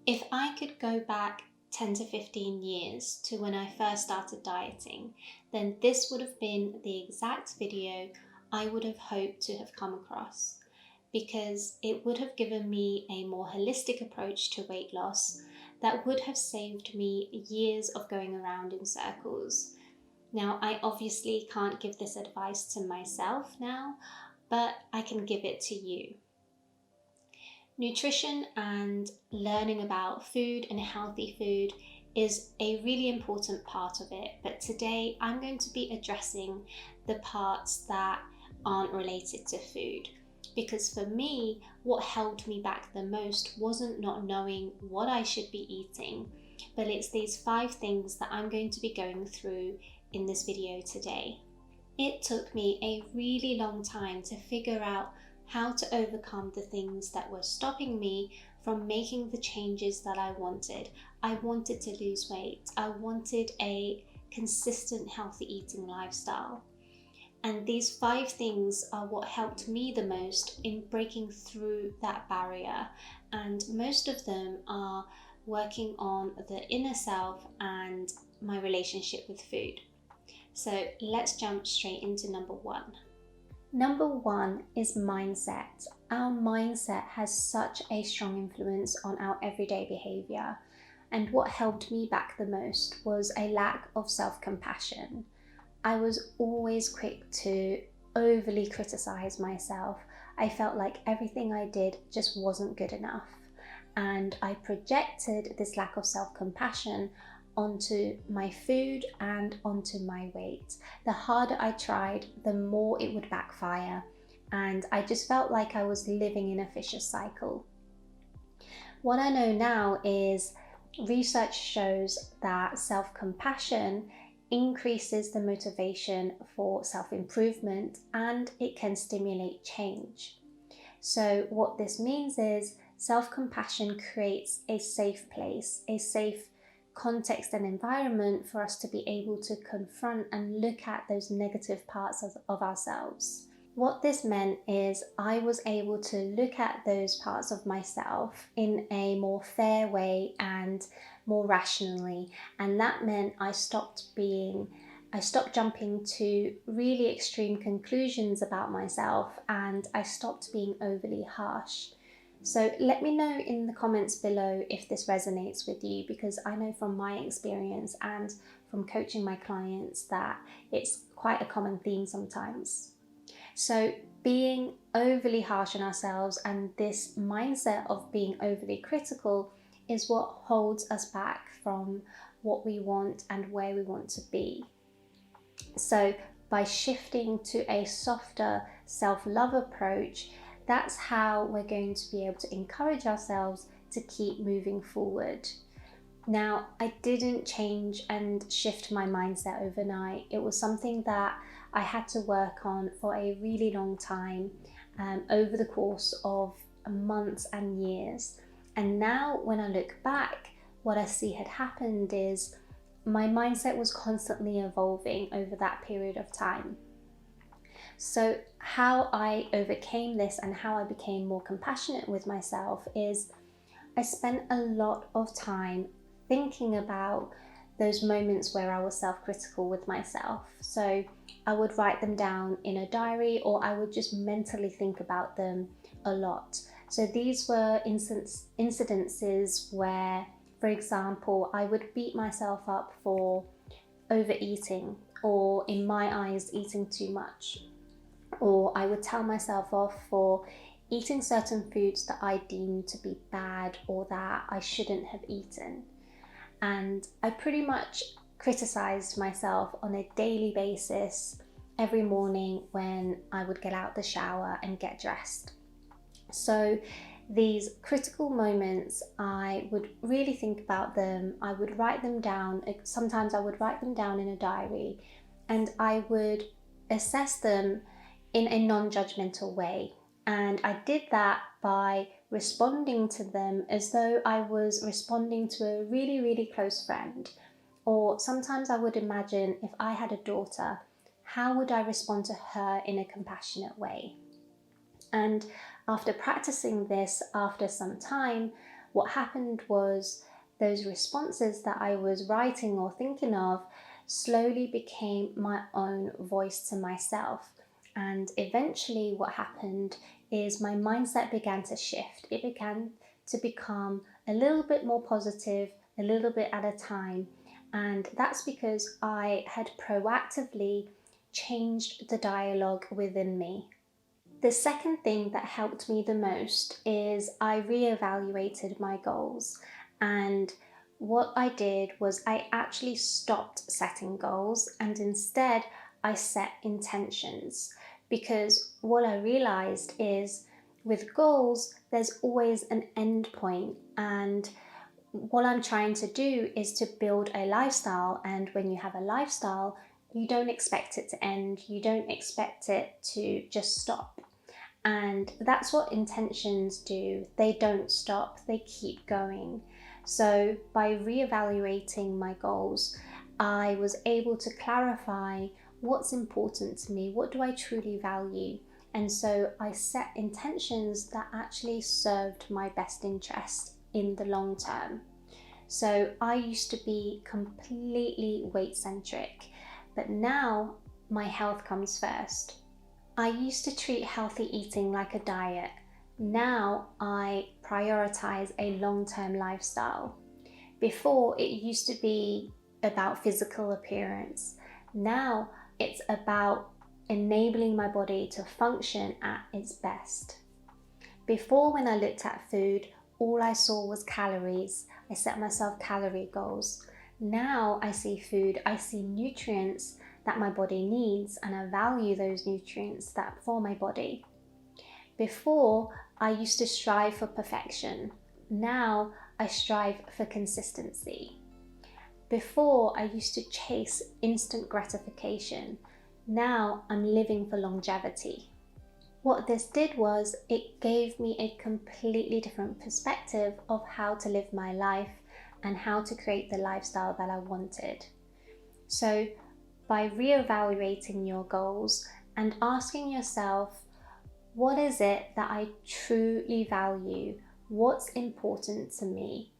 If I could go back 10 to 15 years to when I first started dieting, then this would have been the exact video I would have hoped to have come across, because it would have given me a more holistic approach to weight loss that would have saved me years of going around in circles. Now, I obviously can't give this advice to myself now, but I can give it to you. Nutrition and learning about food and healthy food is a really important part of it, but today I'm going to be addressing the parts that aren't related to food. Because for me, what held me back the most wasn't not knowing what I should be eating, but it's these 5 things that I'm going to be going through in this video today. It took me a really long time to figure out how to overcome the things that were stopping me from making the changes that I wanted. I wanted to lose weight. I wanted a consistent healthy eating lifestyle. And these 5 things are what helped me the most in breaking through that barrier. And most of them are working on the inner self and my relationship with food. So let's jump straight into number 1. Number 1 is mindset. Our mindset has such a strong influence on our everyday behavior. And what held me back the most was a lack of self-compassion. I was always quick to overly criticize myself. I felt like everything I did just wasn't good enough. And I projected this lack of self-compassion onto my food and onto my weight. The harder I tried, the more it would backfire. And I just felt like I was living in a vicious cycle. What I know now is research shows that self-compassion increases the motivation for self-improvement and it can stimulate change. So what this means is self-compassion creates a safe place, a safe context and environment for us to be able to confront and look at those negative parts of ourselves. What this meant is I was able to look at those parts of myself in a more fair way and more rationally, and that meant I stopped jumping to really extreme conclusions about myself, and I stopped being overly harsh. So let me know in the comments below if this resonates with you, because I know from my experience and from coaching my clients that it's quite a common theme sometimes. So being overly harsh on ourselves and this mindset of being overly critical is what holds us back from what we want and where we want to be. So by shifting to a softer self-love approach, that's how we're going to be able to encourage ourselves to keep moving forward. Now, I didn't change and shift my mindset overnight. It was something that I had to work on for a really long time, over the course of months and years. And now when I look back, what I see had happened is my mindset was constantly evolving over that period of time. So how I overcame this and how I became more compassionate with myself is I spent a lot of time thinking about those moments where I was self-critical with myself. So I would write them down in a diary, or I would just mentally think about them a lot. So these were incidences where, for example, I would beat myself up for overeating, or in my eyes, eating too much. Or I would tell myself off for eating certain foods that I deemed to be bad or that I shouldn't have eaten. And I pretty much criticized myself on a daily basis every morning when I would get out the shower and get dressed. So these critical moments, I would really think about them. I would write them down. Sometimes I would write them down in a diary, and I would assess them in a non-judgmental way. And I did that by responding to them as though I was responding to a really, really close friend. Or sometimes I would imagine if I had a daughter, how would I respond to her in a compassionate way? And after practicing this after some time, what happened was those responses that I was writing or thinking of slowly became my own voice to myself. And eventually what happened is my mindset began to shift. It began to become a little bit more positive, a little bit at a time. And that's because I had proactively changed the dialogue within me. The second thing that helped me the most is I reevaluated my goals. And what I did was I actually stopped setting goals and instead I set intentions. Because what I realized is with goals, there's always an end point, and what I'm trying to do is to build a lifestyle. And when you have a lifestyle, you don't expect it to end, you don't expect it to just stop. And that's what intentions do. They don't stop, they keep going. So by reevaluating my goals, I was able to clarify what's important to me, what do I truly value. And so I set intentions that actually served my best interest in the long term. So I used to be completely weight centric, but now my health comes first. I used to treat healthy eating like a diet. Now I prioritize a long-term lifestyle. Before, it used to be about physical appearance. Now it's about enabling my body to function at its best. Before, when I looked at food, all I saw was calories. I set myself calorie goals. Now I see food, I see nutrients that my body needs, and I value those nutrients that for my body. Before, I used to strive for perfection. Now I strive for consistency. Before, I used to chase instant gratification. Now I'm living for longevity. What this did was it gave me a completely different perspective of how to live my life and how to create the lifestyle that I wanted. So by reevaluating your goals and asking yourself, what is it that I truly value? What's important to me?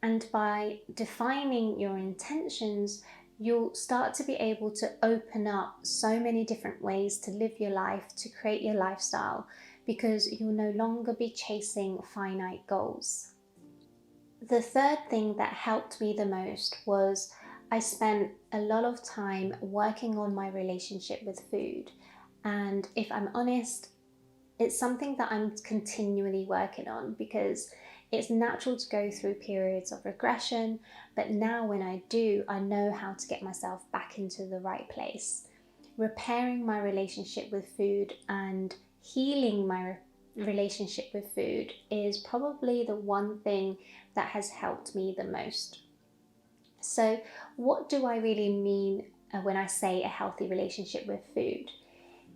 And by defining your intentions, you'll start to be able to open up so many different ways to live your life, to create your lifestyle, because you'll no longer be chasing finite goals. The third thing that helped me the most was I spent a lot of time working on my relationship with food. And if I'm honest, it's something that I'm continually working on, because it's natural to go through periods of regression, but now when I do, I know how to get myself back into the right place. Repairing my relationship with food and healing my relationship with food is probably the one thing that has helped me the most. So what do I really mean when I say a healthy relationship with food?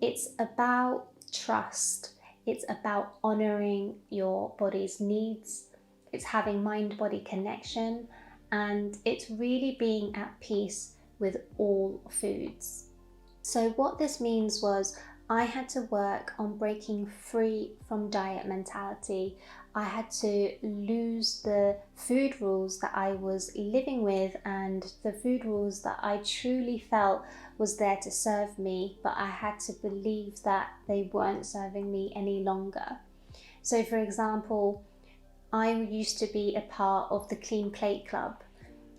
It's about trust. It's about honoring your body's needs. It's having mind-body connection, and it's really being at peace with all foods. So what this means was I had to work on breaking free from diet mentality. I had to lose the food rules that I was living with and the food rules that I truly felt was there to serve me, but I had to believe that they weren't serving me any longer. So for example, I used to be a part of the Clean Plate Club.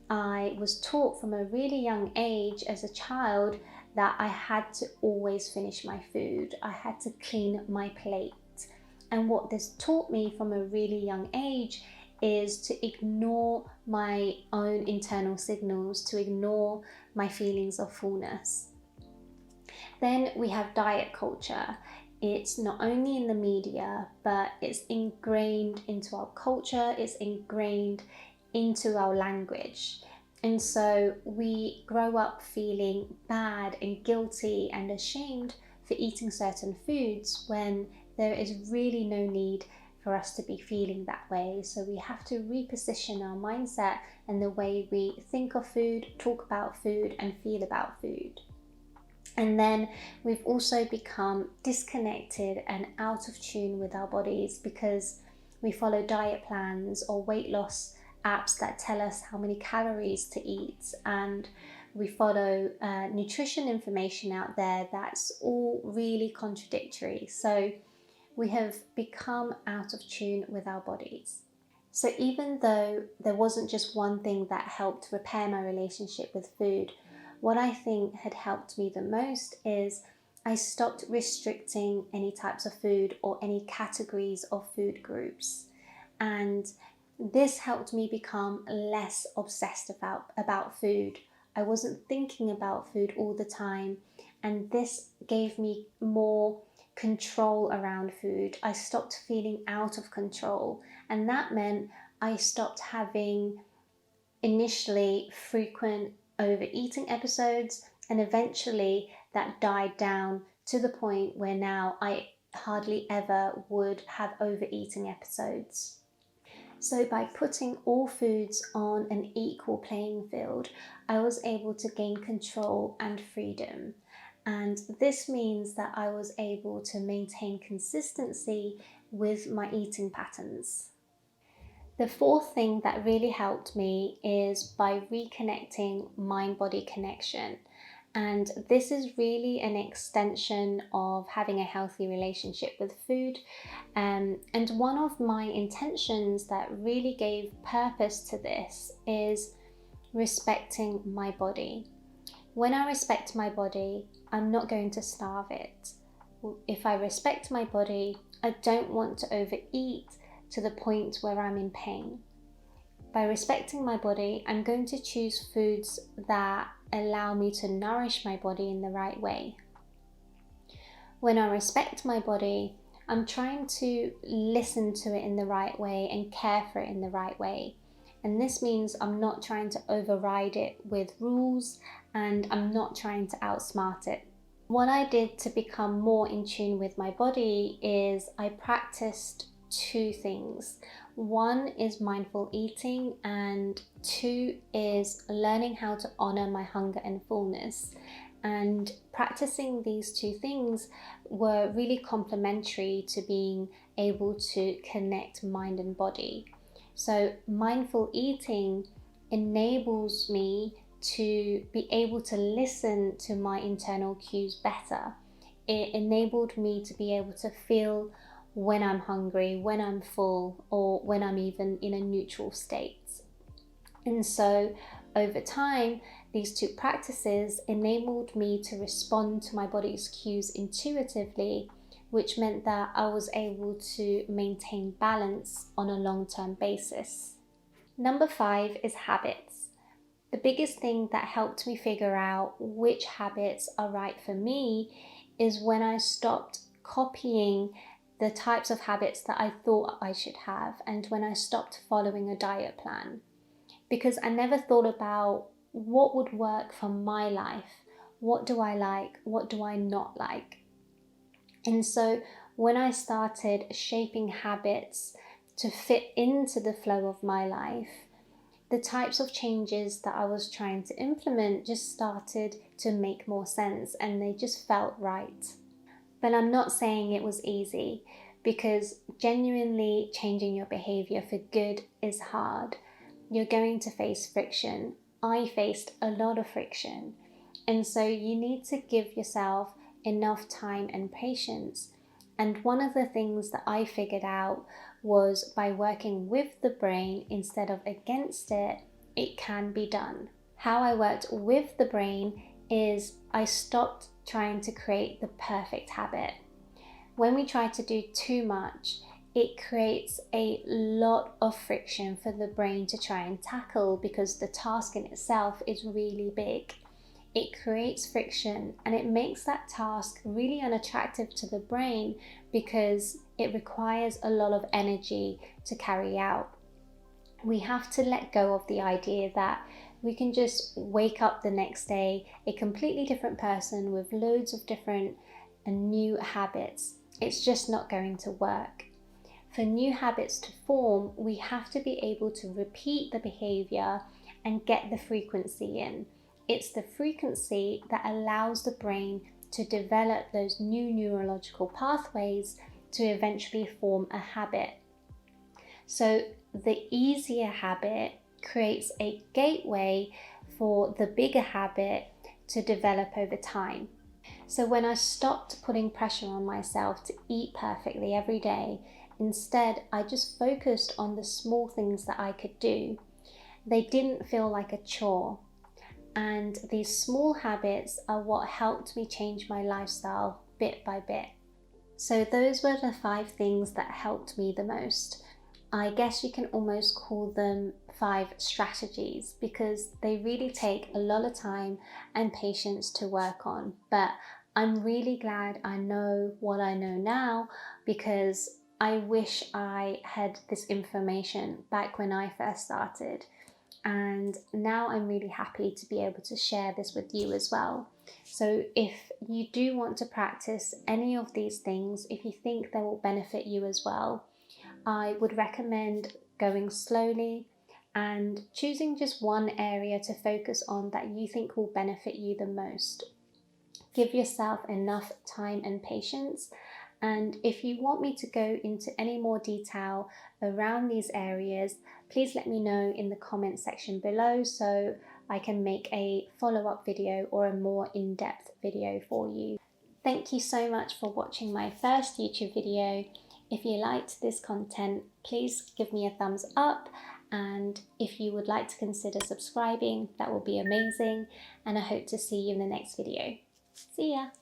I was taught from a really young age as a child that I had to always finish my food. I had to clean my plate. And what this taught me from a really young age is to ignore my own internal signals, to ignore my feelings of fullness. Then we have diet culture. It's not only in the media, but it's ingrained into our culture, it's ingrained into our language. And so we grow up feeling bad and guilty and ashamed for eating certain foods when there is really no need for us to be feeling that way. So we have to reposition our mindset and the way we think of food, talk about food, and feel about food. And then we've also become disconnected and out of tune with our bodies, because We follow diet plans or weight loss apps that tell us how many calories to eat, and we follow nutrition information out there that's all really contradictory. So we have become out of tune with our bodies. So even though there wasn't just one thing that helped repair my relationship with food, what I think had helped me the most is I stopped restricting any types of food or any categories of food groups. And this helped me become less obsessed about food. I wasn't thinking about food all the time, and this gave me more control around food. I stopped feeling out of control, and that meant I stopped having initially frequent overeating episodes, and eventually that died down to the point where now I hardly ever would have overeating episodes. So by putting all foods on an equal playing field, I was able to gain control and freedom. And this means that I was able to maintain consistency with my eating patterns. The fourth thing that really helped me is by reconnecting mind-body connection. And this is really an extension of having a healthy relationship with food. And one of my intentions that really gave purpose to this is respecting my body. When I respect my body, I'm not going to starve it. If I respect my body, I don't want to overeat to the point where I'm in pain. By respecting my body, I'm going to choose foods that allow me to nourish my body in the right way. When I respect my body, I'm trying to listen to it in the right way and care for it in the right way. And this means I'm not trying to override it with rules, and I'm not trying to outsmart it. What I did to become more in tune with my body is I practiced two things. One is mindful eating, and two is learning how to honor my hunger and fullness. And practicing these two things were really complementary to being able to connect mind and body. So mindful eating enables me to be able to listen to my internal cues better. It enabled me to be able to feel when I'm hungry, when I'm full, or when I'm even in a neutral state. And so over time, these two practices enabled me to respond to my body's cues intuitively, which meant that I was able to maintain balance on a long-term basis. Number 5 is habits. The biggest thing that helped me figure out which habits are right for me is when I stopped copying the types of habits that I thought I should have, and when I stopped following a diet plan. Because I never thought about what would work for my life. What do I like? What do I not like? And so when I started shaping habits to fit into the flow of my life, the types of changes that I was trying to implement just started to make more sense, and they just felt right. But I'm not saying it was easy, because genuinely changing your behavior for good is hard. You're going to face friction. I faced a lot of friction. And so you need to give yourself enough time and patience. And one of the things that I figured out was by working with the brain instead of against it, it can be done. How I worked with the brain is I stopped trying to create the perfect habit. When we try to do too much, it creates a lot of friction for the brain to try and tackle, because the task in itself is really big. It creates friction, and it makes that task really unattractive to the brain because it requires a lot of energy to carry out. We have to let go of the idea that we can just wake up the next day a completely different person with loads of different and new habits. It's just not going to work. For new habits to form, we have to be able to repeat the behavior and get the frequency in. It's the frequency that allows the brain to develop those new neurological pathways to eventually form a habit. So the easier habit creates a gateway for the bigger habit to develop over time. So when I stopped putting pressure on myself to eat perfectly every day, instead I just focused on the small things that I could do. They didn't feel like a chore. And these small habits are what helped me change my lifestyle bit by bit. So those were the 5 things that helped me the most. I guess you can almost call them 5 strategies because they really take a lot of time and patience to work on. But I'm really glad I know what I know now, because I wish I had this information back when I first started. And now I'm really happy to be able to share this with you as well. So if you do want to practice any of these things, if you think they will benefit you as well, I would recommend going slowly and choosing just one area to focus on that you think will benefit you the most. Give yourself enough time and patience. And if you want me to go into any more detail around these areas, please let me know in the comment section below so I can make a follow-up video or a more in-depth video for you. Thank you so much for watching my first YouTube video. If you liked this content, please give me a thumbs up, and if you would like to consider subscribing, that will be amazing, and I hope to see you in the next video. See ya!